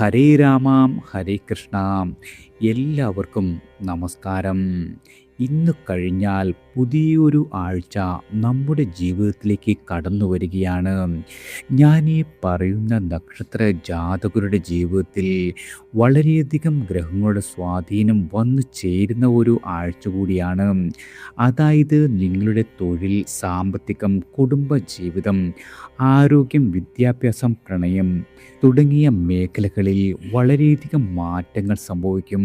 ഹരേ രാമാം ഹരേ കൃഷ്ണ. എല്ലാവർക്കും നമസ്കാരം. ഇന്ന് കഴിഞ്ഞാൽ പുതിയൊരു ആഴ്ച നമ്മുടെ ജീവിതത്തിലേക്ക് കടന്നു വരികയാണ്. ഞാൻ ഈ പറയുന്ന നക്ഷത്ര ജാതകരുടെ ജീവിതത്തിൽ വളരെയധികം ഗ്രഹങ്ങളുടെ സ്വാധീനം വന്നു ചേരുന്ന ഒരു ആഴ്ച കൂടിയാണ്. അതായത് നിങ്ങളുടെ തൊഴിൽ, സാമ്പത്തികം, കുടുംബജീവിതം, ആരോഗ്യം, വിദ്യാഭ്യാസം, പ്രണയം തുടങ്ങിയ മേഖലകളിൽ വളരെയധികം മാറ്റങ്ങൾ സംഭവിക്കും.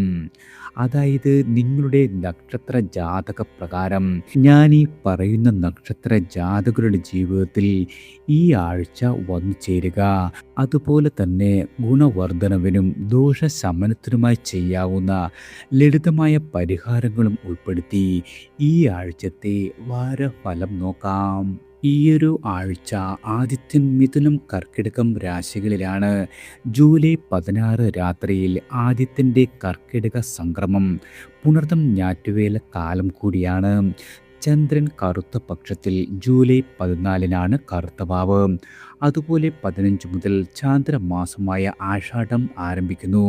അതായത് നിങ്ങളുടെ നക്ഷത്ര ജാതക പ്രകാരം ഞാൻ ഈ പറയുന്ന നക്ഷത്ര ജാതകരുടെ ജീവിതത്തിൽ ഈ ആഴ്ച വന്നു ചേരുക. അതുപോലെ തന്നെ ഗുണവർദ്ധനവിനും ദോഷശമനത്തിനുമായി ചെയ്യാവുന്ന ലളിതമായ പരിഹാരങ്ങളും ഉൾപ്പെടുത്തി ഈ ആഴ്ചത്തെ വാരഫലം നോക്കാം. ഈയൊരു ആഴ്ച ആദിത്യൻ മിഥുനം, കർക്കിടകം രാശികളിലാണ്. ജൂലൈ 16 രാത്രിയിൽ ആദിത്യൻ്റെ കർക്കിടക സംക്രമം, പുണർദം ഞാറ്റുവേല കാലം കൂടിയാണ്. ചന്ദ്രൻ കറുത്ത പക്ഷത്തിൽ ജൂലൈ 14 കറുത്ത വാവ്. അതുപോലെ 15 മുതൽ ചാന്ദ്രമാസമായ ആഷാഢം ആരംഭിക്കുന്നു.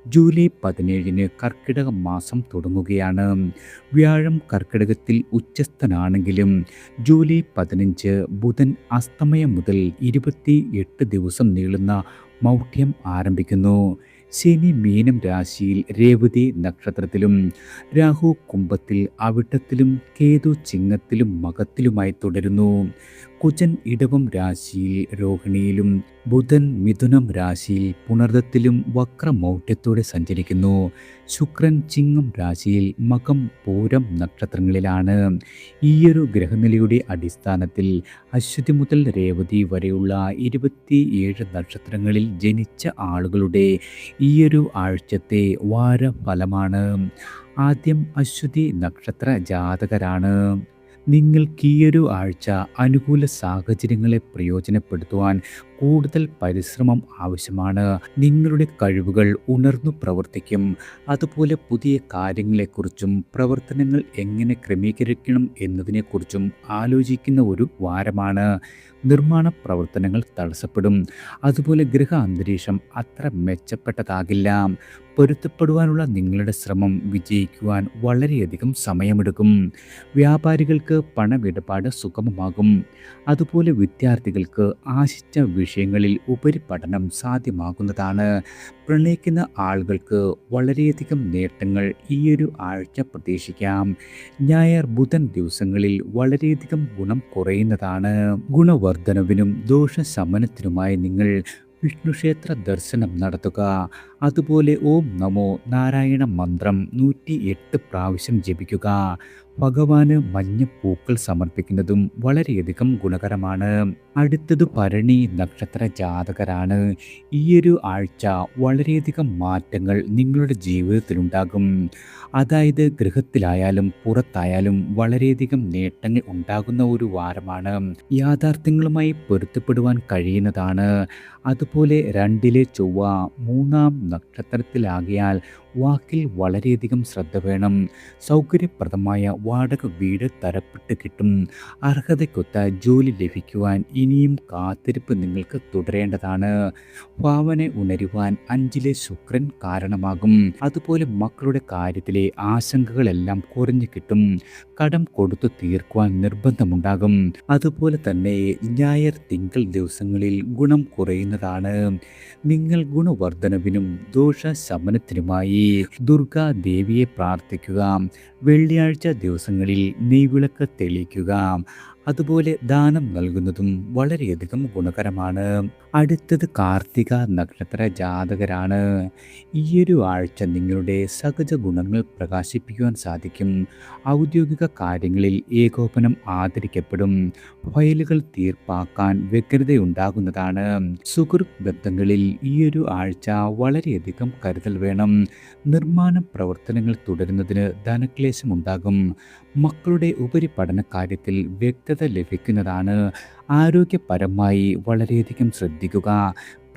ജൂലൈ 17 കർക്കിടക മാസം തുടങ്ങുകയാണ്. വ്യാഴം കർക്കിടകത്തിൽ ഉച്ചസ്ഥനാണെങ്കിലും ജൂലൈ 15 ബുധൻ അസ്തമയം മുതൽ 28 ദിവസം നീളുന്ന മൗഢ്യം ആരംഭിക്കുന്നു. ശനി മീനം രാശിയിൽ രേവതി നക്ഷത്രത്തിലും, രാഹു കുംഭത്തിൽ അവിട്ടത്തിലും, കേതു ചിങ്ങത്തിലും മകത്തിലുമായി തുടരുന്നു. കുജൻ ഇടവം രാശിയിൽ രോഹിണിയിലും, ബുധൻ മിഥുനം രാശിയിൽ പുണർദത്തിലും വക്രമൗഢ്യത്തോടെ സഞ്ചരിക്കുന്നു. ശുക്രൻ ചിങ്ങം രാശിയിൽ മകം പൂരം നക്ഷത്രങ്ങളിലാണ്. ഈയൊരു ഗ്രഹനിലയുടെ അടിസ്ഥാനത്തിൽ അശ്വതി മുതൽ രേവതി വരെയുള്ള 27 നക്ഷത്രങ്ങളിൽ ജനിച്ച ആളുകളുടെ ഈയൊരു ആഴ്ചത്തെ വാരഫലമാണ്. ആദ്യം അശ്വതി നക്ഷത്ര ജാതകരാണ്. നിങ്ങൾക്ക് ഈയൊരു ആഴ്ച അനുകൂല സാഹചര്യങ്ങളെ പ്രയോജനപ്പെടുത്തുവാൻ കൂടുതൽ പരിശ്രമം ആവശ്യമാണ്. നിങ്ങളുടെ കഴിവുകൾ ഉണർന്നു പ്രവർത്തിക്കും. അതുപോലെ പുതിയ കാര്യങ്ങളെക്കുറിച്ചും പ്രവർത്തനങ്ങൾ എങ്ങനെ ക്രമീകരിക്കണം എന്നതിനെക്കുറിച്ചും ആലോചിക്കുന്ന ഒരു വാരമാണ്. നിർമ്മാണ പ്രവർത്തനങ്ങൾ തടസ്സപ്പെടും. അതുപോലെ ഗൃഹ അന്തരീക്ഷം അത്ര മെച്ചപ്പെട്ടതാകില്ല. പൊരുത്തപ്പെടുവാനുള്ള നിങ്ങളുടെ ശ്രമം വിജയിക്കുവാൻ വളരെയധികം സമയമെടുക്കും. വ്യാപാരികൾക്ക് പണമിടപാട് സുഗമമാകും. അതുപോലെ വിദ്യാർത്ഥികൾക്ക് ആശിച്ച വിഷയങ്ങളിൽ ഉപരിപഠനം സാധ്യമാകുന്നതാണ്. പ്രണയിക്കുന്ന ആളുകൾക്ക് വളരെയധികം നേട്ടങ്ങൾ ഈയൊരു ആഴ്ച പ്രതീക്ഷിക്കാം. ഞായർ, ബുധൻ ദിവസങ്ങളിൽ വളരെയധികം ഗുണം കുറയുന്നതാണ്. ഗുണവർദ്ധനവിനും ദോഷശമനത്തിനുമായി നിങ്ങൾ വിഷ്ണുക്ഷേത്ര ദർശനം നടത്തുക. അതുപോലെ ഓം നമോ നാരായണ മന്ത്രം 108 പ്രാവശ്യം ജപിക്കുക. ഭഗവാന് മഞ്ഞപ്പൂക്കൾ സമർപ്പിക്കുന്നതും വളരെയധികം ഗുണകരമാണ്. അടുത്തത് ഭരണി നക്ഷത്ര ജാതകരാണ്. ഈയൊരു ആഴ്ച വളരെയധികം മാറ്റങ്ങൾ നിങ്ങളുടെ ജീവിതത്തിലുണ്ടാകും. അതായത് ഗൃഹത്തിലായാലും പുറത്തായാലും വളരെയധികം നേട്ടങ്ങൾ ഉണ്ടാകുന്ന ഒരു വാരമാണ്. യാഥാർത്ഥ്യങ്ങളുമായി പൊരുത്തപ്പെടുവാൻ കഴിയുന്നതാണ്. അതുപോലെ 2 ചൊവ്വ 3 നക്ഷത്രത്തിലാകിയാൽ വാക്കിൽ വളരെയധികം ശ്രദ്ധ വേണം. സൗകര്യപ്രദമായ വാടക വീട് തരപ്പെട്ട് കിട്ടും. അർഹതയ്ക്കൊത്ത ജോലി ലഭിക്കുവാൻ ഇനിയും കാത്തിരിപ്പ് നിങ്ങൾക്ക് തുടരേണ്ടതാണ്. ഭാവന ഉണരുവാൻ 5 ശുക്രൻ കാരണമാകും. അതുപോലെ മക്കളുടെ കാര്യത്തിലെ ആശങ്കകളെല്ലാം കുറഞ്ഞു കിട്ടും. കടം കൊടുത്തു തീർക്കുവാൻ നിർബന്ധമുണ്ടാകും. അതുപോലെ തന്നെ ഞായർ, തിങ്കൾ ദിവസങ്ങളിൽ ഗുണം കുറയുന്നതാണ്. നിങ്ങൾ ഗുണവർദ്ധനവിനും ദോഷശമനത്തിനുമായി ദുർഗാ ദേവിയെ പ്രാർത്ഥിക്കുക. വെള്ളിയാഴ്ച ദിവസങ്ങളിൽ നെയ്വിളക്ക് തെളിയിക്കുക. അതുപോലെ ദാനം നൽകുന്നതും വളരെയധികം ഗുണകരമാണ്. അടുത്തത് കാർത്തിക നക്ഷത്ര ജാതകരാണ്. ഈയൊരു ആഴ്ച നിങ്ങളുടെ സഹജ ഗുണങ്ങൾ പ്രകാശിപ്പിക്കുവാൻ സാധിക്കും. ഔദ്യോഗിക കാര്യങ്ങളിൽ ഏകോപനം ആദരിക്കപ്പെടും. ഫയലുകൾ തീർപ്പാക്കാൻ വ്യഗ്രതയുണ്ടാകുന്നതാണ്. സുഹൃത്ത് ബന്ധങ്ങളിൽ ഈയൊരു ആഴ്ച വളരെയധികം കരുതൽ വേണം. നിർമ്മാണ പ്രവർത്തനങ്ങൾ തുടരുന്നതിന് ധനക്ലേശമുണ്ടാകും. മക്കളുടെ ഉപരിപഠന കാര്യത്തിൽ വ്യക്തത ലഭിക്കുന്നതാണ്. ആരോഗ്യപരമായി വളരെയധികം ശ്രദ്ധിക്കുക.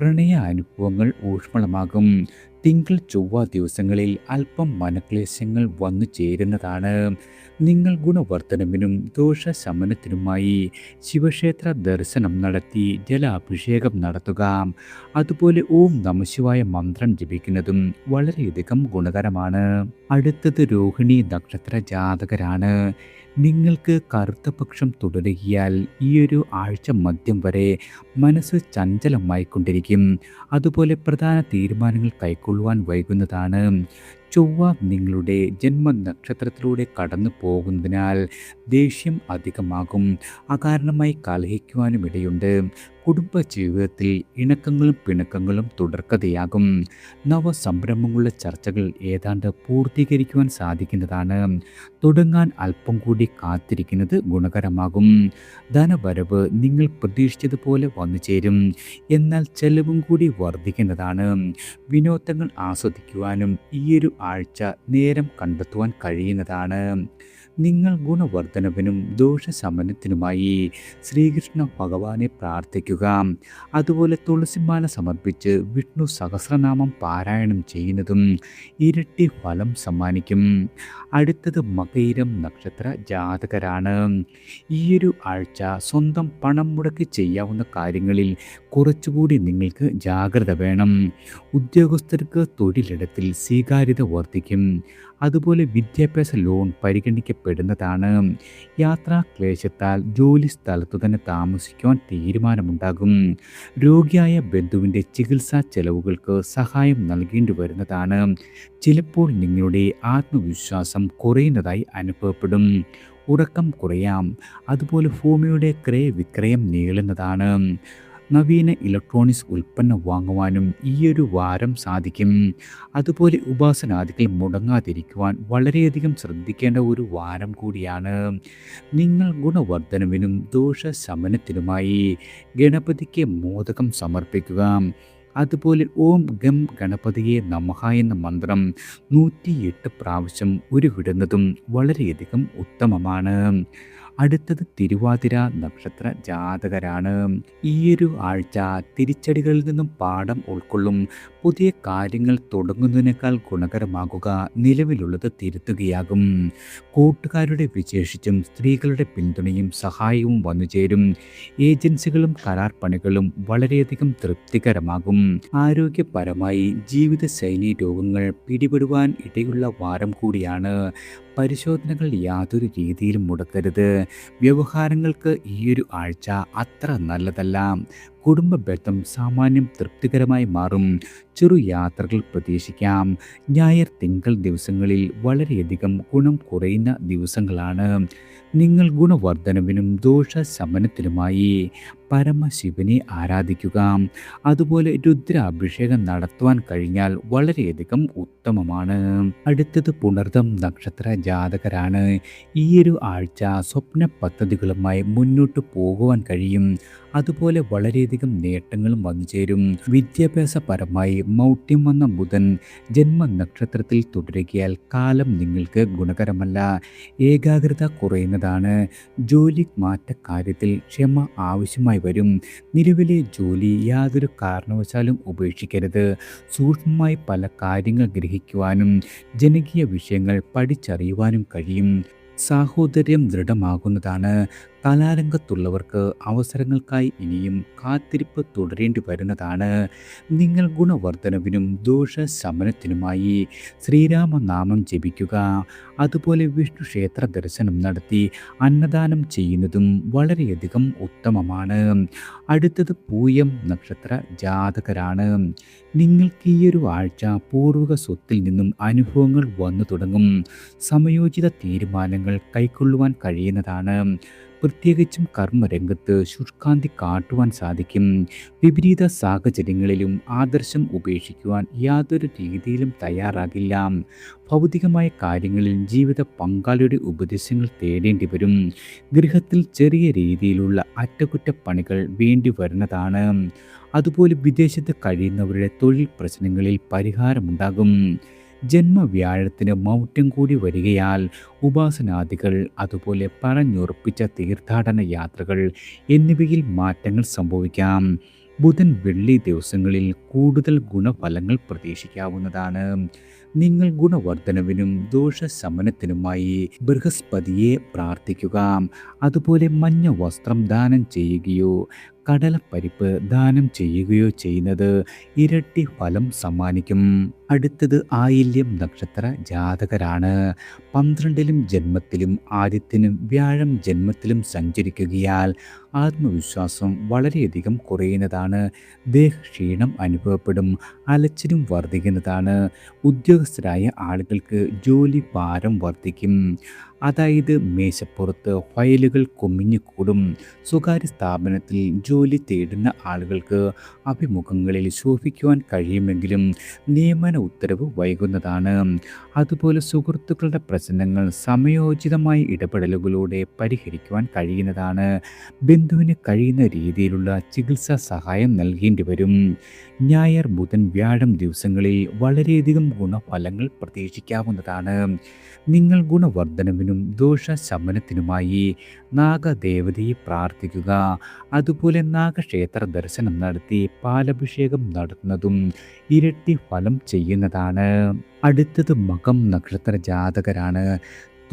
പ്രണയ അനുഭവങ്ങൾ ഊഷ്മളമാകും. തിങ്കൾ ചൊവ്വ ദിവസങ്ങളിൽ അല്പം മനക്ലേശങ്ങൾ വന്നു ചേരുന്നതാണ്. നിങ്ങൾ ഗുണവർദ്ധനവിനും ദോഷശമനത്തിനുമായി ശിവക്ഷേത്ര ദർശനം നടത്തി ജലാഭിഷേകം നടത്തുക. അതുപോലെ ഓം നമഃശിവായ മന്ത്രം ജപിക്കുന്നതും വളരെയധികം ഗുണകരമാണ്. അടുത്തത് രോഹിണി നക്ഷത്ര ജാതകരാണ്. നിങ്ങൾക്ക് കറുത്ത പക്ഷം തുടരുകയാൽ ഈയൊരു ആഴ്ച മധ്യം വരെ മനസ്സ് ചഞ്ചലമായിക്കൊണ്ടിരിക്കും. അതുപോലെ പ്രധാന തീരുമാനങ്ങൾ കൈക്കൊള്ളുവാൻ വൈകുന്നതാണ്. ചൊവ്വ നിങ്ങളുടെ ജന്മനക്ഷത്രത്തിലൂടെ കടന്നു പോകുന്നതിനാൽ ദേഷ്യം അധികമാകും. അകാരണമായി കലഹിക്കുവാനും ഇടയുണ്ട്. കുടുംബജീവിതത്തിൽ ഇണക്കങ്ങളും പിണക്കങ്ങളും തുടർക്കഥയാകും. നവസംരംഭങ്ങളുടെ ചർച്ചകൾ ഏതാണ്ട് പൂർത്തീകരിക്കുവാൻ സാധിക്കുന്നതാണ്. തുടങ്ങാൻ അല്പം കൂടി കാത്തിരിക്കുന്നത് ഗുണകരമാകും. ധനവരവ് നിങ്ങൾ പ്രതീക്ഷിച്ചതുപോലെ വന്നു ചേരും. എന്നാൽ ചെലവും കൂടി വർദ്ധിക്കുന്നതാണ്. വിനോദങ്ങൾ ആസ്വദിക്കുവാനും ഈയൊരു ആഴ്ച നേരം കണ്ടെത്തുവാൻ കഴിയുന്നതാണ്. നിങ്ങൾ ഗുണവർദ്ധനവിനും ദോഷശമനത്തിനുമായി ശ്രീകൃഷ്ണ ഭഗവാനെ പ്രാർത്ഥിക്കുക. അതുപോലെ തുളസിമാല സമർപ്പിച്ച് വിഷ്ണു സഹസ്രനാമം പാരായണം ചെയ്യുന്നതും ഇരട്ടി ഫലം സമ്മാനിക്കും. അടുത്തത് മകയിരം നക്ഷത്ര ജാതകരാണ്. ഈയൊരു ആഴ്ച സ്വന്തം പണം മുടക്കി ചെയ്യാവുന്ന കാര്യങ്ങളിൽ കുറച്ചുകൂടി നിങ്ങൾക്ക് ജാഗ്രത വേണം. ഉദ്യോഗസ്ഥർക്ക് തൊഴിലിടത്തിൽ സ്വീകാര്യത വർദ്ധിക്കും. അതുപോലെ വിദ്യാഭ്യാസ ലോൺ പരിഗണിക്കപ്പെടുന്നതാണ്. യാത്രാ ക്ലേശത്താൽ ജോലി സ്ഥലത്തു തന്നെ താമസിക്കുവാൻ തീരുമാനമുണ്ടാകും. രോഗിയായ ബന്ധുവിൻ്റെ ചികിത്സാ ചെലവുകൾക്ക് സഹായം നൽകേണ്ടി വരുന്നതാണ്. ചിലപ്പോൾ നിങ്ങളുടെ ആത്മവിശ്വാസം കുറയുന്നതായി അനുഭവപ്പെടും. ഉറക്കം കുറയാം. അതുപോലെ ഭൂമിയുടെ ക്രയവിക്രയം നീളുന്നതാണ്. നവീന ഇലക്ട്രോണിക്സ് ഉൽപ്പന്നം വാങ്ങുവാനും ഈയൊരു വാരം സാധിക്കും. അതുപോലെ ഉപാസനാദികൾ മുടങ്ങാതിരിക്കുവാൻ വളരെയധികം ശ്രദ്ധിക്കേണ്ട ഒരു വാരം കൂടിയാണ്. നിങ്ങൾ ഗുണവർദ്ധനവിനും ദോഷശമനത്തിനുമായി ഗണപതിക്ക് മോദകം സമർപ്പിക്കുക. അതുപോലെ ഓം ഗം ഗണപതിയെ നമഃ എന്ന മന്ത്രം 108 പ്രാവശ്യം ഉരുവിടുന്നതും വളരെയധികം ഉത്തമമാണ്. അടുത്തത് തിരുവാതിര നക്ഷത്ര ജാതകരാണ്. ഈയൊരു ആഴ്ച തിരിച്ചടികളിൽ നിന്നും പാഠം ഉൾക്കൊള്ളും. പുതിയ കാര്യങ്ങൾ തുടങ്ങുന്നതിനേക്കാൾ ഗുണകരമാകുക നിലവിലുള്ളത് തിരുത്തുകയാകും. കൂട്ടുകാരുടെ വിശേഷിച്ചും സ്ത്രീകളുടെ പിന്തുണയും സഹായവും വന്നുചേരും. ഏജൻസികളും കരാർ പണികളും വളരെയധികം തൃപ്തികരമാകും. ആരോഗ്യപരമായി ജീവിതശൈലി രോഗങ്ങൾ പിടിപെടുവാൻ ഇടയുള്ള വാരം കൂടിയാണ്. പരിശോധനകൾ യാതൊരു രീതിയിലും മുടക്കരുത്. വ്യവഹാരങ്ങൾക്ക് ഈയൊരു ആഴ്ച അത്ര നല്ലതല്ല. കുടുംബ ബന്ധം സാമാന്യം തൃപ്തികരമായി മാറും. ചെറു യാത്രകൾ പ്രതീക്ഷിക്കാം. ഞായർ തിങ്കൾ ദിവസങ്ങളിൽ വളരെയധികം ഗുണം കുറയുന്ന ദിവസങ്ങളാണ്. നിങ്ങൾ ഗുണവർദ്ധനവിനും ദോഷശമനത്തിനുമായി പരമശിവനെ ആരാധിക്കുക. അതുപോലെ രുദ്രാഭിഷേകം നടത്തുവാൻ കഴിഞ്ഞാൽ വളരെയധികം ഉത്തമമാണ്. അടുത്തത് പുണർദം നക്ഷത്ര ജാതകരാണ്. ഈയൊരു ആഴ്ച സ്വപ്ന പദ്ധതികളുമായി മുന്നോട്ട് പോകുവാൻ കഴിയും. അതുപോലെ വളരെയധികം നേട്ടങ്ങളും വന്നു ചേരും. വിദ്യാഭ്യാസപരമായി മൗഢ്യം വന്ന ബുധൻ ജന്മനക്ഷത്രത്തിൽ തുടരുകയാൽ കാലം നിങ്ങൾക്ക് ഗുണകരമല്ല. ഏകാഗ്രത കുറയുന്നതാണ്. ജോലി മാറ്റക്കാര്യത്തിൽ ക്ഷമ ആവശ്യമായി വരും. നിലവിലെ ജോലി യാതൊരു കാരണവശാലും ഉപേക്ഷിക്കരുത്. സൂക്ഷ്മമായി പല കാര്യങ്ങൾ ഗ്രഹിക്കുവാനും ജനകീയ വിഷയങ്ങൾ പഠിച്ചറിയുവാനും കഴിയും. സാഹോദര്യം ദൃഢമാകുന്നതാണ്. കലാരംഗത്തുള്ളവർക്ക് അവസരങ്ങൾക്കായി ഇനിയും കാത്തിരിപ്പ് തുടരേണ്ടി വരുന്നതാണ്. നിങ്ങൾ ഗുണവർദ്ധനവിനും ദോഷശമനത്തിനുമായി ശ്രീരാമനാമം ജപിക്കുക. അതുപോലെ വിഷ്ണു ക്ഷേത്ര ദർശനം നടത്തി അന്നദാനം ചെയ്യുന്നതും വളരെയധികം ഉത്തമമാണ്. അടുത്തത് പൂയം നക്ഷത്ര ജാതകരാണ്. നിങ്ങൾക്ക് ഈയൊരു ആഴ്ച പൂർവിക സ്വത്തിൽ നിന്നും അനുഭവങ്ങൾ വന്നു തുടങ്ങും. സമയോചിത തീരുമാനങ്ങൾ കൈക്കൊള്ളുവാൻ കഴിയുന്നതാണ്. പ്രത്യേകിച്ചും കർമ്മരംഗത്ത് ശുഷ്കാന്തി കാട്ടുവാൻ സാധിക്കും. വിപരീത സാഹചര്യങ്ങളിലും ആദർശം ഉപേക്ഷിക്കുവാൻ യാതൊരു രീതിയിലും തയ്യാറാകില്ല. ഭൗതികമായ കാര്യങ്ങളിൽ ജീവിത പങ്കാളിയുടെ ഉപദേശങ്ങൾ തേടേണ്ടി വരും. ഗൃഹത്തിൽ ചെറിയ രീതിയിലുള്ള അറ്റകുറ്റപ്പണികൾ വേണ്ടി വരുന്നതാണ്. അതുപോലെ വിദേശത്ത് കഴിയുന്നവരുടെ തൊഴിൽ പ്രശ്നങ്ങളിൽ പരിഹാരമുണ്ടാകും. ജന്മവ്യാഴത്തിന് മൗഢ്യം കൂടി വരികയാൽ ഉപാസനാദികൾ, അതുപോലെ പറഞ്ഞുറപ്പിച്ച തീർത്ഥാടന യാത്രകൾ എന്നിവയിൽ മാറ്റങ്ങൾ സംഭവിക്കാം. ബുധൻ വെള്ളി ദിവസങ്ങളിൽ കൂടുതൽ ഗുണഫലങ്ങൾ പ്രതീക്ഷിക്കാവുന്നതാണ്. നിങ്ങൾ ഗുണവർദ്ധനവിനും ദോഷശമനത്തിനുമായി ബൃഹസ്പതിയെ പ്രാർത്ഥിക്കുക. അതുപോലെ മഞ്ഞ വസ്ത്രം ദാനം ചെയ്യുകയോ കടലപ്പരിപ്പ് ദാനം ചെയ്യുകയോ ചെയ്യുന്നത് ഇരട്ടി ഫലം സമ്മാനിക്കും. അടുത്തത് ആയില്യം നക്ഷത്ര ജാതകരാണ്. 12ലും ജന്മത്തിലും ആദിത്യനും വ്യാഴം ജന്മത്തിലും സഞ്ചരിക്കുകയാൽ ആത്മവിശ്വാസം വളരെയധികം കുറയുന്നതാണ്. ദേഹക്ഷീണം അനുഭവപ്പെടും. അലച്ചിലും വർദ്ധിക്കുന്നതാണ്. ഉദ്യോഗസ്ഥരായ ആളുകൾക്ക് ജോലി ഭാരം വർദ്ധിക്കും. അതായത് മേശപ്പുറത്ത് ഫയലുകൾ കുമിഞ്ഞുകൂടും. സ്വകാര്യ സ്ഥാപനത്തിൽ ജോലി തേടുന്ന ആളുകൾക്ക് അഭിമുഖങ്ങളിൽ ശോഭിക്കുവാൻ കഴിയുമെങ്കിലും നിയമന ഉത്തരവ് വൈകുന്നതാണ്. അതുപോലെ സുഹൃത്തുക്കളുടെ പ്രശ്നങ്ങൾ സമയോചിതമായ ഇടപെടലുകളിലൂടെ പരിഹരിക്കുവാൻ കഴിയുന്നതാണ്. ബന്ധുവിന് കഴിയുന്ന രീതിയിലുള്ള ചികിത്സാ സഹായം നൽകേണ്ടി വരും. ഞായർ ബുധൻ വ്യാഴം ദിവസങ്ങളിൽ വളരെയധികം ഗുണഫലങ്ങൾ പ്രതീക്ഷിക്കാവുന്നതാണ്. നിങ്ങൾ ഗുണവർദ്ധനവിനും ദോഷശമനത്തിനുമായി നാഗദേവതയെ പ്രാർത്ഥിക്കുക. അതുപോലെ നാഗക്ഷേത്ര ദർശനം നടത്തി പാലഭിഷേകം നടത്തുന്നതും ഇരട്ടി ഫലം ചെയ്യുന്നതാണ്. അടുത്തത് മകം നക്ഷത്ര ജാതകരാണ്.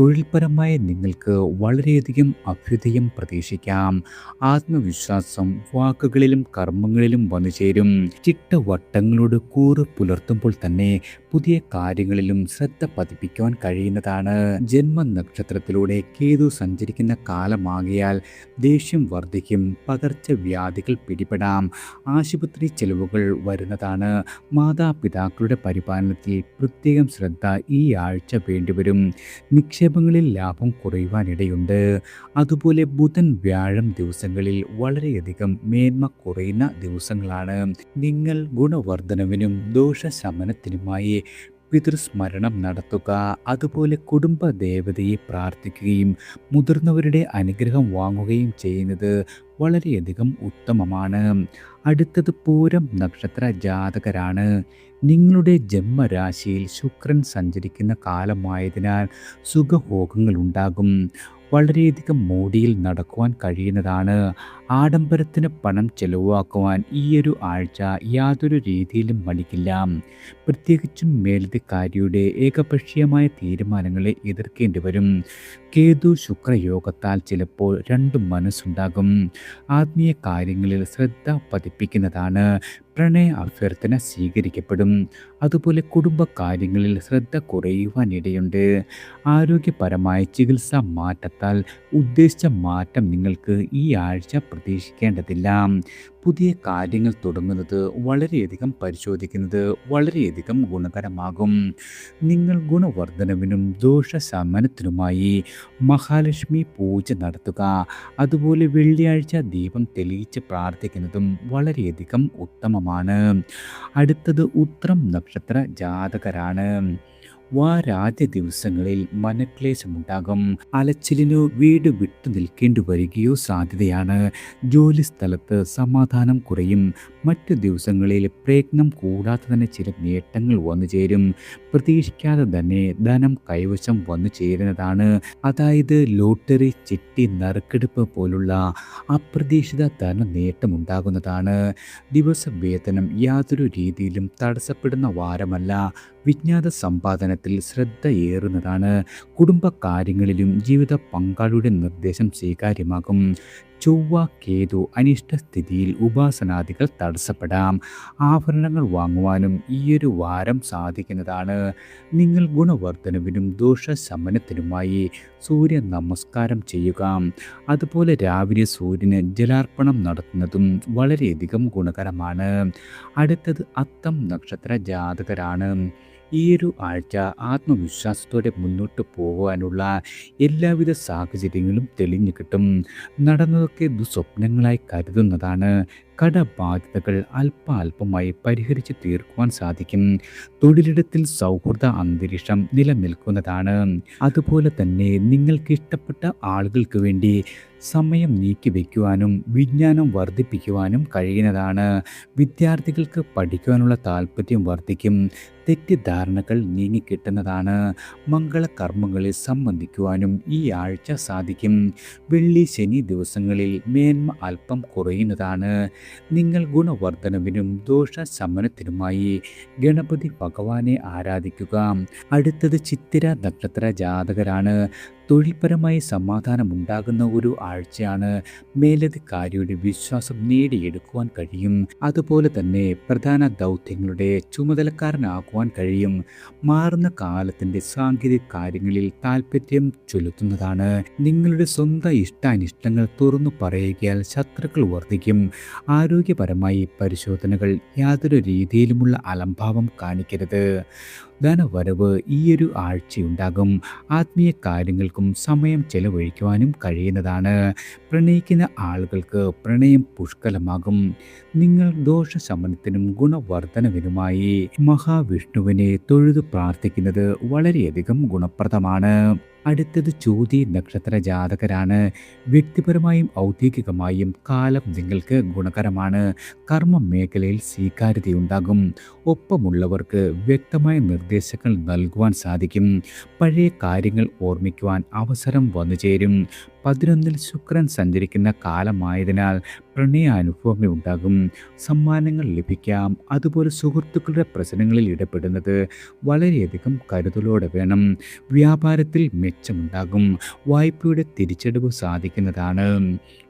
തൊഴിൽപരമായ നിങ്ങൾക്ക് വളരെയധികം അഭ്യുദയം പ്രതീക്ഷിക്കാം. ആത്മവിശ്വാസം വാക്കുകളിലും കർമ്മങ്ങളിലും വന്നു ചേരും. ചിട്ടവട്ടങ്ങളോട് കൂറ് പുലർത്തുമ്പോൾ തന്നെ പുതിയ കാര്യങ്ങളിലും ശ്രദ്ധ പതിപ്പിക്കുവാൻ കഴിയുന്നതാണ്. ജന്മനക്ഷത്രത്തിലൂടെ കേതു സഞ്ചരിക്കുന്ന കാലമാകിയാൽ ദേഷ്യം വർദ്ധിക്കും. പകർച്ചവ്യാധികൾ പിടിപെടാം. ആശുപത്രി ചെലവുകൾ വരുന്നതാണ്. മാതാപിതാക്കളുടെ പരിപാലനത്തിൽ പ്രത്യേകം ശ്രദ്ധ ഈ ആഴ്ച വേണ്ടിവരും. നിക്ഷേപങ്ങളിൽ ലാഭം കുറയുവാനിടയുണ്ട്. അതുപോലെ ബുധൻ വ്യാഴം ദിവസങ്ങളിൽ വളരെയധികം മേന്മ കുറയുന്ന ദിവസങ്ങളാണ്. നിങ്ങൾ ഗുണവർദ്ധനവിനും ദോഷശമനത്തിനുമായി പിതൃസ്മരണം നടത്തുക. അതുപോലെ കുടുംബ ദേവതയെ പ്രാർത്ഥിക്കുകയും മുതിർന്നവരുടെ അനുഗ്രഹം വാങ്ങുകയും ചെയ്യുന്നത് വളരെയധികം ഉത്തമമാണ്. അടുത്തത് പൂരം നക്ഷത്ര ജാതകരാണ്. നിങ്ങളുടെ ജന്മരാശിയിൽ ശുക്രൻ സഞ്ചരിക്കുന്ന കാലമായതിനാൽ സുഖഭോഗങ്ങൾ ഉണ്ടാകും. വളരെയധികം മോടിയിൽ നടക്കുവാൻ കഴിയുന്നതാണ്. ആഡംബരത്തിന് പണം ചെലവാക്കുവാൻ ഈയൊരു ആഴ്ച യാതൊരു രീതിയിലും മടിക്കില്ല. പ്രത്യേകിച്ചും മേലധികാരിയുടെ ഏകപക്ഷീയമായ തീരുമാനങ്ങളെ എതിർക്കേണ്ടി വരും. കേതു ശുക്രയോഗത്താൽ ചിലപ്പോൾ രണ്ടു മനസ്സുണ്ടാകും. ആത്മീയ കാര്യങ്ങളിൽ ശ്രദ്ധ പതിപ്പിക്കുന്നതാണ്. പ്രണയ അഭ്യർത്ഥന സ്വീകരിക്കപ്പെടും. അതുപോലെ കുടുംബകാര്യങ്ങളിൽ ശ്രദ്ധ കുറയുവാനിടയുണ്ട്. ആരോഗ്യപരമായ ചികിത്സാ മാറ്റത്താൽ ഉദ്ദേശിച്ച മാറ്റം നിങ്ങൾക്ക് ഈ ആഴ്ച പ്രതീക്ഷിക്കേണ്ടതില്ല. പുതിയ കാര്യങ്ങൾ തുടങ്ങുന്നത് വളരെയധികം പരിശോധിക്കുന്നത് വളരെയധികം ഗുണകരമാകും. നിങ്ങൾ ഗുണവർദ്ധനവിനും ദോഷശമനത്തിനുമായി മഹാലക്ഷ്മി പൂജ നടത്തുക. അതുപോലെ വെള്ളിയാഴ്ച ദീപം തെളിയിച്ച് പ്രാർത്ഥിക്കുന്നതും വളരെയധികം ഉത്തമമാണ്. അടുത്തത് ഉത്രം നക്ഷത്ര ജാതകരാണ്. വാരാദ്യ ദിവസങ്ങളിൽ മനക്ലേശമുണ്ടാകും. അലച്ചിലിനോ വീട് വിട്ടു നിൽക്കേണ്ടി വരികയോ സാധ്യതയാണ്. ജോലി സ്ഥലത്ത് സമാധാനം കുറയും. മറ്റു ദിവസങ്ങളിൽ പ്രയത്നം കൂടാതെ തന്നെ ചില നേട്ടങ്ങൾ വന്നു ചേരും. പ്രതീക്ഷിക്കാതെ തന്നെ ധനം കൈവശം വന്നു ചേരുന്നതാണ്. അതായത് ലോട്ടറി, ചിട്ടി, നറുക്കെടുപ്പ് പോലുള്ള അപ്രതീക്ഷിത ധന നേട്ടമുണ്ടാകുന്നതാണ്. ദിവസവേതനം യാതൊരു രീതിയിലും തടസ്സപ്പെടുന്ന വാരമല്ല. വിജ്ഞാത സമ്പാദനത്തിൽ ശ്രദ്ധയേറുന്നതാണ്. കുടുംബകാര്യങ്ങളിലും ജീവിത പങ്കാളിയുടെ നിർദ്ദേശം സ്വീകാര്യമാകും. ചൊവ്വ കേതു അനിഷ്ടസ്ഥിതിയിൽ ഉപാസനാദികൾ തടസ്സപ്പെടാം. ആഭരണങ്ങൾ വാങ്ങുവാനും ഈയൊരു വാരം സാധിക്കുന്നതാണ്. നിങ്ങൾ ഗുണവർദ്ധനവിനും ദോഷശമനത്തിനുമായി സൂര്യ നമസ്കാരം ചെയ്യുക. അതുപോലെ രാവിലെ സൂര്യന് ജലാർപ്പണം നടത്തുന്നതും വളരെയധികം ഗുണകരമാണ്. അടുത്തത് അത്തം നക്ഷത്ര ജാതകരാണ്. ഈയൊരു ആഴ്ച ആത്മവിശ്വാസത്തോടെ മുന്നോട്ട് പോകുവാനുള്ള എല്ലാവിധ സാഹചര്യങ്ങളും തെളിഞ്ഞു കിട്ടും. നടന്നതൊക്കെ ദുസ്വപ്നങ്ങളായി കരുതുന്നതാണ്. കടബാധ്യതകൾ അല്പാൽപമായി പരിഹരിച്ച് തീർക്കുവാൻ സാധിക്കും. തൊഴിലിടത്തിൽ സൗഹൃദ അന്തരീക്ഷം നിലനിൽക്കുന്നതാണ്. അതുപോലെ തന്നെ നിങ്ങൾക്ക് ഇഷ്ടപ്പെട്ട ആളുകൾക്ക് വേണ്ടി സമയം നീക്കിവെക്കുവാനും വിജ്ഞാനം വർദ്ധിപ്പിക്കുവാനും കഴിയുന്നതാണ്. വിദ്യാർത്ഥികൾക്ക് പഠിക്കുവാനുള്ള താല്പര്യം വർദ്ധിക്കും. തെറ്റിദ്ധാരണകൾ നീങ്ങിക്കിട്ടുന്നതാണ്. മംഗളകർമ്മങ്ങളിൽ സംബന്ധിക്കുവാനും ഈ ആഴ്ച സാധിക്കും. വെള്ളി ശനി ദിവസങ്ങളിൽ മേന്മ അല്പം കുറയുന്നതാണ്. നിങ്ങൾ ഗുണവർദ്ധനവിനും ദോഷശമനത്തിനുമായി ഗണപതി ഭഗവാനെ ആരാധിക്കുക. അടുത്തത് ചിത്തിര നക്ഷത്ര ജാതകരാണ്. തൊഴിൽപരമായി സമാധാനമുണ്ടാകുന്ന ഒരു ആഴ്ചയാണ്. മേലധികാരിയുടെ വിശ്വാസം നേടിയെടുക്കുവാൻ കഴിയും. അതുപോലെ തന്നെ പ്രധാന ദൗത്യങ്ങളുടെ ചുമതലക്കാരനാകുവാൻ കഴിയും. മാറുന്ന കാലത്തിൻ്റെ സാങ്കേതിക കാര്യങ്ങളിൽ താല്പര്യം ചെലുത്തുന്നതാണ്. നിങ്ങളുടെ സ്വന്തം ഇഷ്ടാനിഷ്ടങ്ങൾ തുറന്നു പറയുകയാൽ ശത്രുക്കൾ വർദ്ധിക്കും. ആരോഗ്യപരമായി പരിശോധനകൾ യാതൊരു രീതിയിലുമുള്ള അലംഭാവം കാണിക്കരുത്. ധനവരവ് ഈയൊരു ആഴ്ചയുണ്ടാകും. ആത്മീയ കാര്യങ്ങൾക്കും സമയം ചെലവഴിക്കുവാനും കഴിയുന്നതാണ്. പ്രണയിക്കുന്ന ആളുകൾക്ക് പ്രണയം പുഷ്കലമാകും. നിങ്ങൾ ദോഷശമനത്തിനും ഗുണവർദ്ധനവിനുമായി മഹാവിഷ്ണുവിനെ തൊഴുതു പ്രാർത്ഥിക്കുന്നത് വളരെയധികം ഗുണപ്രദമാണ്. അടുത്തത് ചോതി നക്ഷത്ര ജാതകരാണ്. വ്യക്തിപരമായും ഔദ്യോഗികമായും കാലം നിങ്ങൾക്ക് ഗുണകരമാണ്. കർമ്മ മേഖലയിൽ സ്വീകാര്യതയുണ്ടാകും. ഒപ്പമുള്ളവർക്ക് വ്യക്തമായ നിർദ്ദേശങ്ങൾ നൽകുവാൻ സാധിക്കും. പഴയ കാര്യങ്ങൾ ഓർമ്മിക്കുവാൻ അവസരം വന്നുചേരും. 11 ശുക്രൻ സഞ്ചരിക്കുന്ന കാലമായതിനാൽ പ്രണയാനുഭവങ്ങൾ ഉണ്ടാകും. സമ്മാനങ്ങൾ ലഭിക്കാം. അതുപോലെ സുഹൃത്തുക്കളുടെ പ്രശ്നങ്ങളിൽ ഇടപെടുന്നത് വളരെയധികം കരുതലോടെ വേണം. വ്യാപാരത്തിൽ മെച്ചമുണ്ടാകും. വായ്പയുടെ തിരിച്ചടവ് സാധിക്കുന്നതാണ്.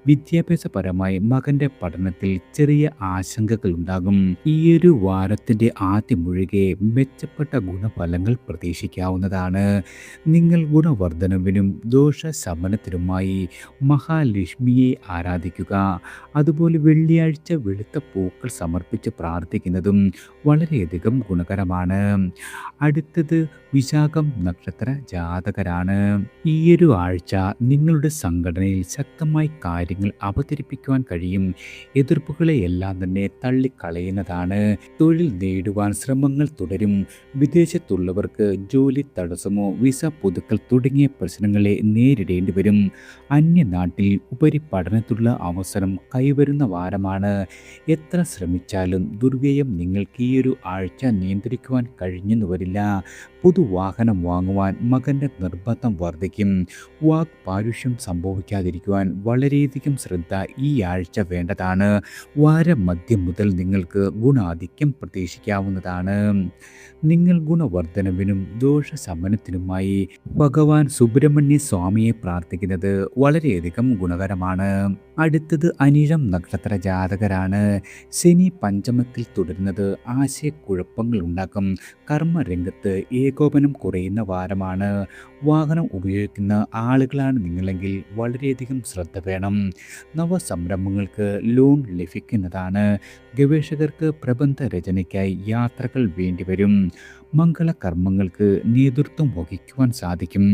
വിദ്യാഭ്യാസപരമായി മകൻ്റെ പഠനത്തിൽ ചെറിയ ആശങ്കകൾ ഉണ്ടാകും. ഈയൊരു വാരത്തിൻ്റെ ആദ്യം ഒഴികെ മെച്ചപ്പെട്ട ഗുണഫലങ്ങൾ പ്രതീക്ഷിക്കാവുന്നതാണ്. നിങ്ങൾ ഗുണവർദ്ധനവിനും ദോഷശമനത്തിനുമായി മഹാലക്ഷ്മിയെ ആരാധിക്കുക. അതുപോലെ വെള്ളിയാഴ്ച വെളുത്ത പൂക്കൾ സമർപ്പിച്ച് പ്രാർത്ഥിക്കുന്നതും വളരെയധികം ഗുണകരമാണ്. അടുത്തത് വിശാഖം നക്ഷത്ര ജാതകരാണ്. ഈയൊരു ആഴ്ച നിങ്ങളുടെ സംഘടനയിൽ ശക്തമായി കാര്യങ്ങൾ അവതരിപ്പിക്കുവാൻ കഴിയും. എതിർപ്പുകളെ എല്ലാം തന്നെ തള്ളിക്കളയുന്നതാണ്. തൊഴിൽ നേടുവാൻ ശ്രമങ്ങൾ തുടരും. വിദേശത്തുള്ളവർക്ക് ജോലി തടസ്സമോ വിസ പുതുക്കൽ തുടങ്ങിയ പ്രശ്നങ്ങളെ നേരിടേണ്ടി വരും. അന്യനാട്ടിൽ ഉപരിപഠനത്തിലുള്ള അവസരം കൈവരുന്ന വാരമാണ്. എത്ര ശ്രമിച്ചാലും ദുർവ്യയം നിങ്ങൾക്ക് ഈയൊരു ആഴ്ച നിയന്ത്രിക്കുവാൻ കഴിഞ്ഞെന്ന് വരില്ല. പുതുവാഹനം വാങ്ങുവാൻ മകൻ്റെ നിർബന്ധം വർദ്ധിക്കും. വാക്പാരുഷ്യം സംഭവിക്കാതിരിക്കുവാൻ വളരെയധികം ശ്രദ്ധ ഈ ആഴ്ച വേണ്ടതാണ്. വാരമധ്യം മുതൽ നിങ്ങൾക്ക് ഗുണാധിക്യം പ്രതീക്ഷിക്കാവുന്നതാണ്. നിങ്ങൾ ഗുണവർദ്ധനവിനും ദോഷശമനത്തിനുമായി ഭഗവാൻ സുബ്രഹ്മണ്യ സ്വാമിയെ പ്രാർത്ഥിക്കുന്നത് വളരെയധികം ഗുണകരമാണ്. അടുത്തത് അനിഴം നക്ഷത്ര ജാതകരാണ്. ശനി പഞ്ചമത്തിൽ തുടരുന്നത് ആശയക്കുഴപ്പങ്ങൾ ഉണ്ടാക്കും. കർമ്മരംഗത്ത് ഏകോപനം കുറയുന്ന വാരമാണ്. വാഹനം ഉപയോഗിക്കുന്ന ആളുകളാണ് നിങ്ങളെങ്കിൽ വളരെയധികം ശ്രദ്ധ വേണം. നവസംരംഭങ്ങൾക്ക് ലോൺ ലഭിക്കുന്നതാണ്. ഗവേഷകർക്ക് പ്രബന്ധ രചനയ്ക്കായി യാത്രകൾ വേണ്ടിവരും. മംഗളകർമ്മങ്ങൾക്ക് നേതൃത്വം വഹിക്കുവാൻ സാധിക്കും.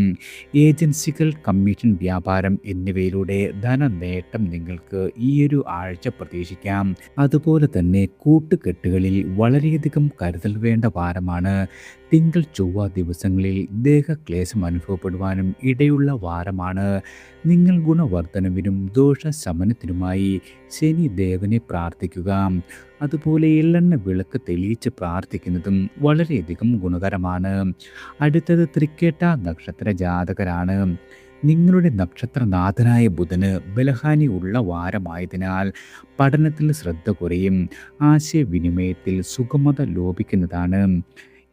ഏജൻസികൾ, കമ്മീഷൻ വ്യാപാരം എന്നിവയിലൂടെ ധനനേട്ടം നിങ്ങൾക്ക് ഈയൊരു ആഴ്ച പ്രതീക്ഷിക്കാം. അതുപോലെ തന്നെ കൂട്ടുകെട്ടുകളിൽ വളരെയധികം കരുതൽ വേണ്ട വാരമാണ്. തിങ്കൾ ചൊവ്വ ദിവസങ്ങളിൽ ദേഹക്ലേശം അനുഭവപ്പെടുവാനും ഇടയുള്ള വാരമാണ്. നിങ്ങൾ ഗുണവർദ്ധനവിനും ദോഷശമനത്തിനുമായി ശനി ദേവനെ പ്രാർത്ഥിക്കുക. അതുപോലെ എള്ളെണ്ണ വിളക്ക് തെളിയിച്ച് പ്രാർത്ഥിക്കുന്നതും വളരെയധികം ഗുണകരമാണ്. അടുത്തത് തൃക്കേട്ട നക്ഷത്ര ജാതകരാണ്. നിങ്ങളുടെ നക്ഷത്രനാഥനായ ബുധന് ബലഹാനി ഉള്ള വാരമായതിനാൽ പഠനത്തിൽ ശ്രദ്ധ കുറയും. ആശയവിനിമയത്തിൽ സുഗമത ലോപിക്കുന്നതാണ്.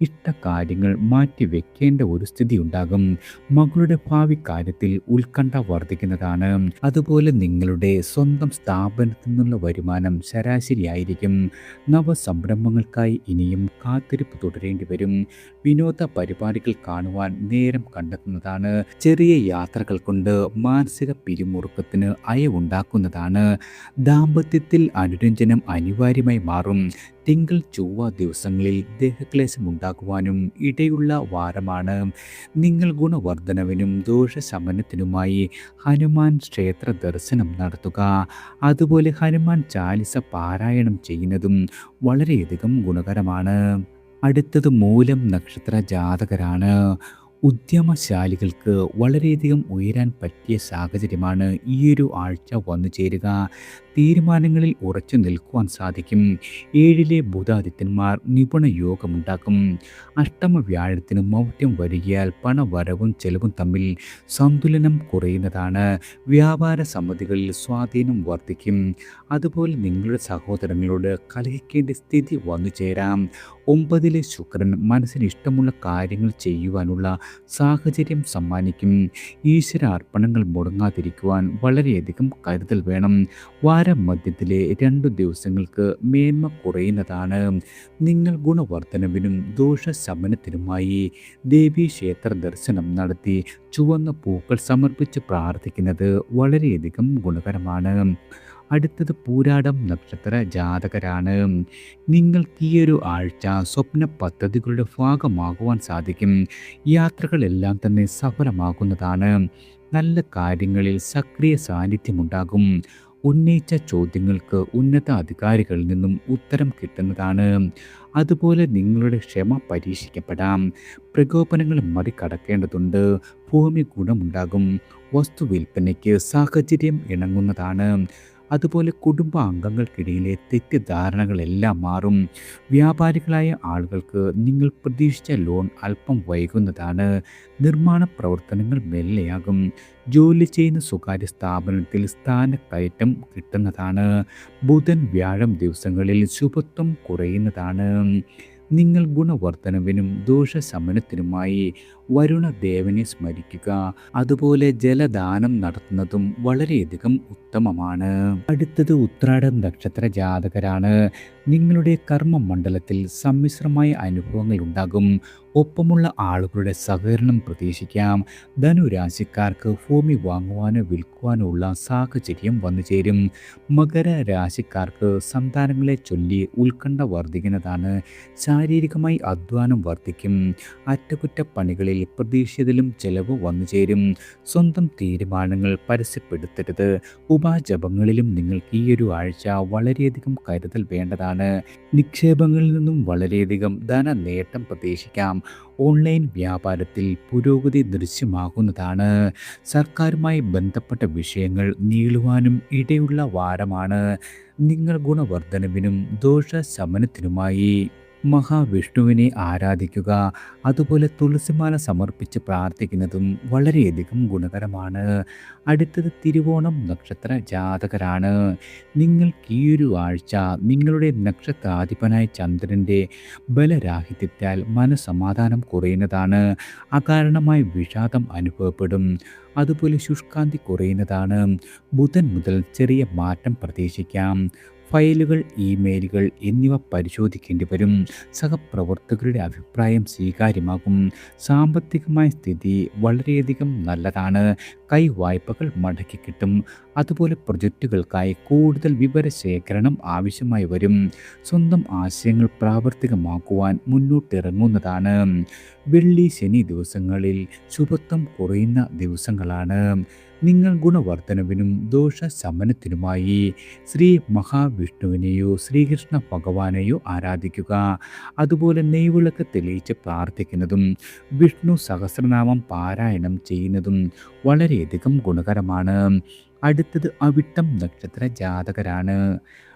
ഇഷ്ടകാര്യങ്ങൾ മാറ്റിവെക്കേണ്ട ഒരു സ്ഥിതി ഉണ്ടാകും. മകളുടെ ഭാവി കാര്യത്തിൽ ഉത്കണ്ഠ വർദ്ധിക്കുന്നതാണ്. അതുപോലെ നിങ്ങളുടെ സ്വന്തം സ്ഥാപനത്തിൽ നിന്നുള്ള വരുമാനം ശരാശരിയായിരിക്കും. നവസംരംഭങ്ങൾക്കായി ഇനിയും കാത്തിരിപ്പ് തുടരേണ്ടി വരും. വിനോദ പരിപാടികൾ കാണുവാൻ നേരം കണ്ടെത്തുന്നതാണ്. ചെറിയ യാത്രകൾ കൊണ്ട് മാനസിക പിരിമുറുക്കത്തിന് അയവുണ്ടാക്കുന്നതാണ്. ദാമ്പത്യത്തിൽ അനുരഞ്ജനം അനിവാര്യമായി മാറും. തിങ്കൾ ചൊവ്വ ദിവസങ്ങളിൽ ദേഹക്ലേശം ഉണ്ടാകുവാനും ഇടയുള്ള വാരമാണ്. നിങ്ങൾ ഗുണവർദ്ധനവിനും ദോഷശമനത്തിനുമായി ഹനുമാൻ ക്ഷേത്ര ദർശനം നടത്തുക. അതുപോലെ ഹനുമാൻ ചാലിസ പാരായണം ചെയ്യുന്നതും വളരെയധികം ഗുണകരമാണ്. അടുത്തത് മൂലം നക്ഷത്ര ജാതകരാണ്. ഉദ്യമശാലികൾക്ക് വളരെയധികം ഉയരാൻ പറ്റിയ സാഹചര്യമാണ് ഈയൊരു ആഴ്ച വന്നു ചേരുക. തീരുമാനങ്ങളിൽ ഉറച്ചു നിൽക്കുവാൻ സാധിക്കും. ഏഴിലെ ബുധാദിത്യന്മാർ നിപുണ യോഗമുണ്ടാക്കും. അഷ്ടമ വ്യാഴത്തിന് മൗഢ്യം വരികയാൽ പണവരവും ചെലവും തമ്മിൽ സന്തുലനം കുറയുന്നതാണ്. വ്യാപാര സമിതികളിൽ സ്വാധീനം വർദ്ധിക്കും. അതുപോലെ നിങ്ങളുടെ സഹോദരങ്ങളോട് കലഹിക്കേണ്ട സ്ഥിതി വന്നു ചേരാം. 9-ലെ ശുക്രൻ മനസ്സിന് ഇഷ്ടമുള്ള കാര്യങ്ങൾ ചെയ്യുവാനുള്ള സാഹചര്യം സമ്മാനിക്കും. ഈശ്വര അർപ്പണങ്ങൾ മുടങ്ങാതിരിക്കുവാൻ വളരെയധികം കരുതൽ വേണം. വാരം മധ്യത്തിലെ 2 ദിവസങ്ങൾക്ക് മേന്മ കുറയുന്നതാണ്. നിങ്ങൾ ഗുണവർദ്ധനവിനും ദോഷശമനത്തിനുമായി ദേവീക്ഷേത്ര ദർശനം നടത്തി ചുവന്ന പൂക്കൾ സമർപ്പിച്ച് പ്രാർത്ഥിക്കുന്നത് വളരെയധികം ഗുണകരമാണ്. അടുത്തത് പൂരാടം നക്ഷത്ര ജാതകരാണ്. നിങ്ങൾക്ക് ഈ ഒരു ആഴ്ച സ്വപ്ന പദ്ധതികളുടെ ഭാഗമാകുവാൻ സാധിക്കും. യാത്രകളെല്ലാം തന്നെ സഫലമാകുന്നതാണ്. നല്ല കാര്യങ്ങളിൽ സക്രിയ സാന്നിധ്യമുണ്ടാകും. ഉന്നയിച്ച ചോദ്യങ്ങൾക്ക് ഉന്നത അധികാരികളിൽ നിന്നും ഉത്തരം കിട്ടുന്നതാണ്. അതുപോലെ നിങ്ങളുടെ ക്ഷമ പരീക്ഷിക്കപ്പെടാം. പ്രകോപനങ്ങൾ മറികടക്കേണ്ടതുണ്ട്. ഭൂമി ഗുണമുണ്ടാകും. വസ്തു വിൽപ്പനയ്ക്ക് സാഹചര്യം ഇണങ്ങുന്നതാണ്. അതുപോലെ കുടുംബാംഗങ്ങൾക്കിടയിലെ തെറ്റിദ്ധാരണകളെല്ലാം മാറും. വ്യാപാരികളായ ആളുകൾക്ക് നിങ്ങൾ പ്രതീക്ഷിച്ച ലോൺ അല്പം വൈകുന്നതാണ്. നിർമ്മാണ പ്രവർത്തനങ്ങൾ മെല്ലെയാകും. ജോലി ചെയ്യുന്ന സ്വകാര്യ സ്ഥാപനത്തിൽ സ്ഥാനക്കയറ്റം കിട്ടുന്നതാണ്. ബുധൻ വ്യാഴം ദിവസങ്ങളിൽ ശുഭത്വം കുറയുന്നതാണ്. നിങ്ങൾ ഗുണവർദ്ധനവിനും ദോഷശമനത്തിനുമായി വരുണദേവനെ സ്മരിക്കുക. അതുപോലെ ജലദാനം നടത്തുന്നതും വളരെയധികം ഉത്തമമാണ്. അടുത്തത് ഉത്രാടം നക്ഷത്ര ജാതകരാണ്. നിങ്ങളുടെ കർമ്മമണ്ഡലത്തിൽ സമ്മിശ്രമായ അനുഭവങ്ങൾ ഉണ്ടാകും. ഒപ്പമുള്ള ആളുകളുടെ സഹകരണം പ്രതീക്ഷിക്കാം. ധനുരാശിക്കാർക്ക് ഭൂമി വാങ്ങുവാനോ വിൽക്കുവാനോ ഉള്ള സാഹചര്യം വന്നു ചേരും. മകര രാശിക്കാർക്ക് സന്താനങ്ങളെ ചൊല്ലി ഉത്കണ്ഠ വർദ്ധിക്കുന്നതാണ്. ശാരീരികമായി അധ്വാനം വർദ്ധിക്കും. അറ്റകുറ്റപ്പണികളിൽ പ്രതീക്ഷിതത്തിലും ചെലവ് വന്നു ചേരും. സ്വന്തം തീരുമാനങ്ങൾ പരസ്യപ്പെടുത്തരുത്. ഉപാജപങ്ങളിലും നിങ്ങൾക്ക് ഈ ഒരു ആഴ്ച വളരെയധികം കരുതൽ വേണ്ടതാണ്. നിക്ഷേപങ്ങളിൽ നിന്നും വളരെയധികം ധന നേട്ടം പ്രതീക്ഷിക്കാം. ഓൺലൈൻ വ്യാപാരത്തിൽ പുരോഗതി ദൃശ്യമാകുന്നതാണ്. സർക്കാരുമായി ബന്ധപ്പെട്ട വിഷയങ്ങൾ നീളുവാനും ഇടയുള്ള വാരമാണ്. നിങ്ങൾ ഗുണവർദ്ധനവിനും ദോഷശമനത്തിനുമായി മഹാവിഷ്ണുവിനെ ആരാധിക്കുക. അതുപോലെ തുളസിമാല സമർപ്പിച്ച് പ്രാർത്ഥിക്കുന്നതും വളരെയധികം ഗുണകരമാണ്. അടുത്തത് തിരുവോണം നക്ഷത്ര ജാതകരാണ്. നിങ്ങൾക്ക് ഈ ഒരു ആഴ്ച നിങ്ങളുടെ നക്ഷത്രാധിപനായ ചന്ദ്രൻ്റെ ബലരാഹിത്യത്താൽ മനസമാധാനം കുറയുന്നതാണ്. അകാരണമായ വിഷാദം അനുഭവപ്പെടും. അതുപോലെ ശുഷ്കാന്തി കുറയുന്നതാണ്. ബുധൻ മുതൽ ചെറിയ മാറ്റം പ്രതീക്ഷിക്കാം. ഫയലുകൾ, ഇമെയിലുകൾ എന്നിവ പരിശോധിക്കേണ്ടി വരും. സഹപ്രവർത്തകരുടെ അഭിപ്രായം സ്വീകാര്യമാകും. സാമ്പത്തികമായ സ്ഥിതി വളരെയധികം നല്ലതാണ്. കൈവായ്പകൾ മടക്കി കിട്ടും. അതുപോലെ പ്രൊജക്റ്റുകൾക്കായി കൂടുതൽ വിവരശേഖരണം ആവശ്യമായി വരും. സ്വന്തം ആശയങ്ങൾ പ്രാവർത്തികമാക്കുവാൻ മുന്നോട്ടിറങ്ങുന്നതാണ്. വെള്ളി, ശനി ദിവസങ്ങളിൽ ശുഭത്വം കുറയുന്ന ദിവസങ്ങളാണ്. നിങ്ങൾ ഗുണവർദ്ധനവിനും ദോഷശമനത്തിനുമായി ശ്രീ മഹാവിഷ്ണുവിനെയോ ശ്രീകൃഷ്ണ ഭഗവാനെയോ ആരാധിക്കുക. അതുപോലെ നെയ്വിളക്ക് തെളിയിച്ച് പ്രാർത്ഥിക്കുന്നതും വിഷ്ണു സഹസ്രനാമം പാരായണം ചെയ്യുന്നതും വളരെയധികം ഗുണകരമാണ്. അടുത്തത് അവിട്ടം നക്ഷത്ര ജാതകരാണ്.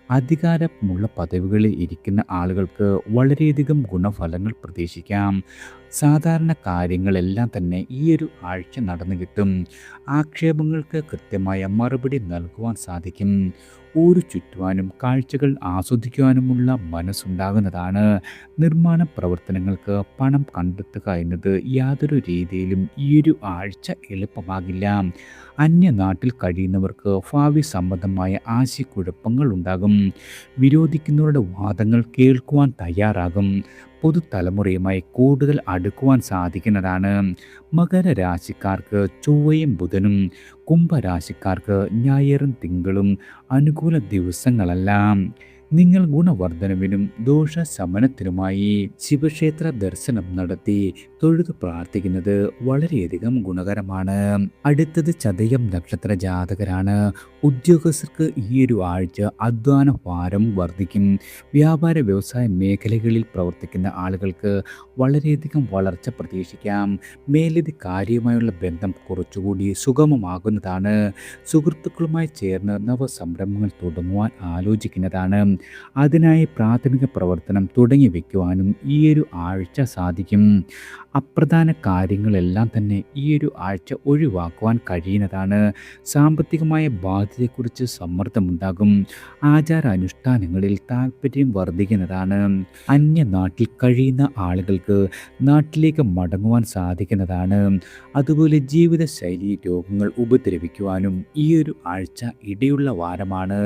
അധികാരമുള്ള പദവികളിൽ ഇരിക്കുന്ന ആളുകൾക്ക് വളരെയധികം ഗുണഫലങ്ങൾ പ്രതീക്ഷിക്കാം. സാധാരണ കാര്യങ്ങളെല്ലാം തന്നെ ഈ ഒരു ആഴ്ച നടന്നു കിട്ടും. ആക്ഷേപങ്ങൾക്ക് കൃത്യമായ മറുപടി നൽകുവാൻ സാധിക്കും. ഊരു ചുറ്റുവാനും കാഴ്ചകൾ ആസ്വദിക്കുവാനുമുള്ള മനസ്സുണ്ടാകുന്നതാണ്. നിർമ്മാണ പ്രവർത്തനങ്ങൾക്ക് പണം കണ്ടെത്തുക എന്നത് യാതൊരു രീതിയിലും ഈ ഒരു ആഴ്ച എളുപ്പമാകില്ല. അന്യനാട്ടിൽ കഴിയുന്നവർക്ക് ഭാവി സംബന്ധമായ ആശയക്കുഴപ്പങ്ങൾ ഉണ്ടാകും. വിരോധിക്കുന്നവരുടെ വാദങ്ങൾ കേൾക്കുവാൻ തയ്യാറാകും. പുതുതലമുറയുമായി കൂടുതൽ അടുക്കുവാൻ സാധിക്കുന്നതാണ്. മകരരാശിക്കാർക്ക് ചൊവ്വയും ബുധനും, കുംഭരാശിക്കാർക്ക് ഞായറും തിങ്കളും അനുകൂല ദിവസങ്ങളല്ല. നിങ്ങൾ ഗുണവർദ്ധനവിനും ദോഷശമനത്തിനുമായി ശിവക്ഷേത്ര ദർശനം നടത്തി തൊഴുതു പ്രാർത്ഥിക്കുന്നത് വളരെയധികം ഗുണകരമാണ്. അടുത്തത് ചതയം നക്ഷത്ര ജാതകരാണ്. ഉദ്യോഗസ്ഥർക്ക് ഈയൊരു ആഴ്ച അധ്വാന ഭാരം വർദ്ധിക്കും. വ്യാപാര വ്യവസായ മേഖലകളിൽ പ്രവർത്തിക്കുന്ന ആളുകൾക്ക് വളരെയധികം വളർച്ച പ്രതീക്ഷിക്കാം. മേലധികാരിയുമായുള്ള ബന്ധം കുറച്ചുകൂടി സുഗമമാകുന്നതാണ്. സുഹൃത്തുക്കളുമായി ചേർന്ന് നവസംരംഭങ്ങൾ തുടങ്ങുവാൻ ആലോചിക്കുന്നതാണ്. അതിനായി പ്രാഥമിക പ്രവർത്തനം തുടങ്ങി വയ്ക്കുവാനും ഈയൊരു ആഴ്ച സാധിക്കും. അപ്രധാന കാര്യങ്ങളെല്ലാം തന്നെ ഈയൊരു ആഴ്ച ഒഴിവാക്കുവാൻ കഴിയുന്നതാണ്. സാമ്പത്തികമായ ബാധ്യതയെക്കുറിച്ച് സമ്മർദ്ദമുണ്ടാകും. ആചാരാനുഷ്ഠാനങ്ങളിൽ താൽപ്പര്യം വർദ്ധിക്കുന്നതാണ്. അന്യനാട്ടിൽ കഴിയുന്ന ആളുകൾക്ക് നാട്ടിലേക്ക് മടങ്ങുവാൻ സാധിക്കുന്നതാണ്. അതുപോലെ ജീവിതശൈലി രോഗങ്ങൾ ഉപദ്രവിക്കുവാനും ഈയൊരു ആഴ്ച ഇടയുള്ള വാരമാണ്.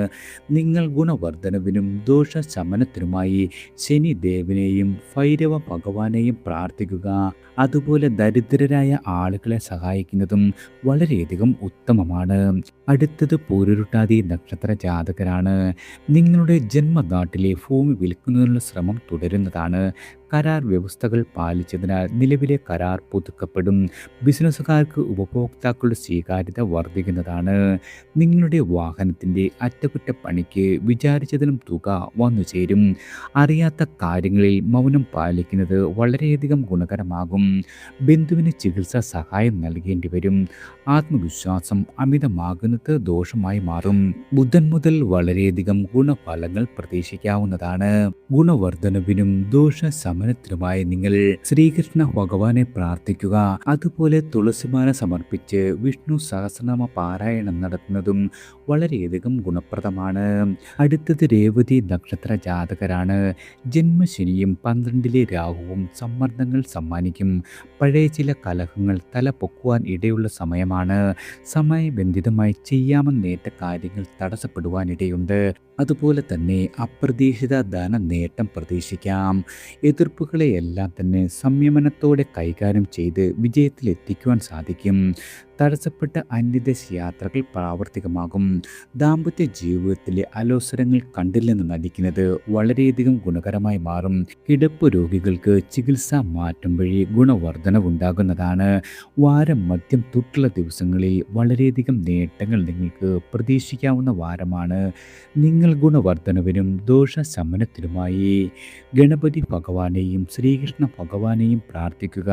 നിങ്ങൾ ഗുണവർദ്ധനവിനും ദോഷശമനത്തിനുമായി ശനിദേവനെയും ഭൈരവ ഭഗവാനെയും പ്രാർത്ഥിക്കുക. അതുപോലെ ദരിദ്രരായ ആളുകളെ സഹായിക്കുന്നതും വളരെയധികം ഉത്തമമാണ്. അടുത്തത് പൂരുരുട്ടാതി നക്ഷത്ര ജാതകരാണ്. നിങ്ങളുടെ ജന്മനാട്ടിലെ ഭൂമി വിൽക്കുന്നതിനുള്ള ശ്രമം തുടരുന്നതാണ്. കരാർ വ്യവസ്ഥകൾ പാലിച്ചതിനാൽ നിലവിലെ കരാർ പുതുക്കപ്പെടും. ബിസിനസ്സുകാർക്ക് ഉപഭോക്താക്കളുടെ സ്വീകാര്യത വർദ്ധിക്കുന്നതാണ്. നിങ്ങളുടെ വാഹനത്തിൻ്റെ അറ്റകുറ്റപ്പണിക്ക് വിചാരിച്ചതിലും തുക വന്നു ചേരും. അറിയാത്ത കാര്യങ്ങളിൽ മൗനം പാലിക്കുന്നത് വളരെയധികം ഗുണകരമാകും. ബന്ധുവിന് ചികിത്സാ സഹായം നൽകേണ്ടി വരും. ആത്മവിശ്വാസം അമിതമാകുന്നത് ദോഷമായി മാറും. ബുധൻ മുതൽ വളരെയധികം ഗുണഫലങ്ങൾ പ്രതീക്ഷിക്കാവുന്നതാണ്. ഗുണവർദ്ധനവിനും ദോഷശമനത്തിനുമായി നിങ്ങൾ ശ്രീകൃഷ്ണ ഭഗവാനെ പ്രാർത്ഥിക്കുക. അതുപോലെ തുളസിമാല സമർപ്പിച്ച് വിഷ്ണു സഹസ്രനാമ പാരായണം നടത്തുന്നതും വളരെയധികം ഗുണപ്രദമാണ്. അടുത്തത് രേവതി നക്ഷത്ര ജാതകരാണ്. ജന്മശനിയും 12-ലെ രാഹുവും സമ്മർദ്ദങ്ങൾ സമ്മാനിക്കും. പഴയ ചില കലഹങ്ങൾ തല പൊക്കുവാൻ ഇടയുള്ള സമയമാണ്. സമയബന്ധിതമായി ചെയ്യാമെന്നേറ്റ കാര്യങ്ങൾ തടസ്സപ്പെടുവാനിടയുണ്ട്. അതുപോലെ തന്നെ അപ്രതീക്ഷിത ധന നേട്ടം പ്രതീക്ഷിക്കാം. എതിർപ്പുകളെയെല്ലാം തന്നെ സംയമനത്തോടെ കൈകാര്യം ചെയ്ത് വിജയത്തിലെത്തിക്കുവാൻ സാധിക്കും. തടസ്സപ്പെട്ട അന്യദേശ യാത്രകൾ പ്രാവർത്തികമാകും. ദാമ്പത്യ ജീവിതത്തിലെ അലോസരങ്ങൾ കണ്ടില്ലെന്ന് നടിക്കുന്നത് വളരെയധികം ഗുണകരമായി മാറും. കിടപ്പ് രോഗികൾക്ക് ചികിത്സാ മാറ്റം വഴി ഗുണവർദ്ധനവുണ്ടാകുന്നതാണ്. വാരം മധ്യം തൊട്ടുള്ള ദിവസങ്ങളിൽ വളരെയധികം നേട്ടങ്ങൾ നിങ്ങൾക്ക് പ്രതീക്ഷിക്കാവുന്ന വാരമാണ്. നിങ്ങൾ ഗുണവർദ്ധനവിനും ദോഷശമനത്തിനുമായി ഗണപതി ഭഗവാനെയും ശ്രീകൃഷ്ണ ഭഗവാനെയും പ്രാർത്ഥിക്കുക.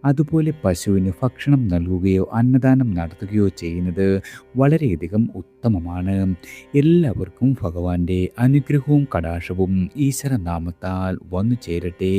അതുപോലെ പശുവിന് ഭക്ഷണം നൽകുകയോ അന്നദാനം നടത്തുകയോ ചെയ്യുന്നത് വളരെയധികം ഉത്തമമാണ്. എല്ലാവർക്കും ഭഗവാന്റെ അനുഗ്രഹവും കടാക്ഷവും ഈശ്വരനാമത്താൽ വന്നു ചേരട്ടെ.